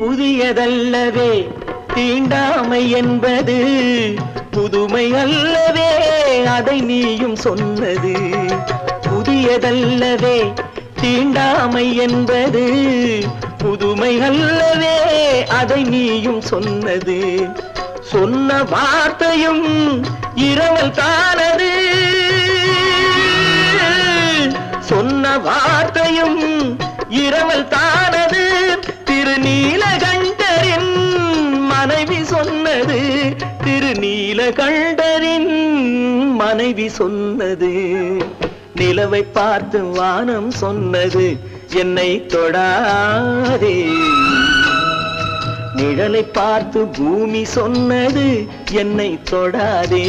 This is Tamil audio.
புதியதல்லவே தீண்டாமை என்பது, புதுமை அல்லவே அதை நீயும் சொன்னது. புதியதல்லவே தீண்டாமை என்பது, புதுமை அல்லவே அதை நீயும் சொன்னது. சொன்ன வார்த்தையும் இரவல் தானது, சொன்ன வார்த்தையும் இரவல் தானது. திருநீலகண்டரின் மனைவி சொன்னது, திருநீலகண்டரின் மனைவி சொன்னது. நிலவை பார்த்து வானம் சொன்னது, என்னை தொடாதே. நிழலை பார்த்து பூமி சொன்னது, என்னை தொடாதே.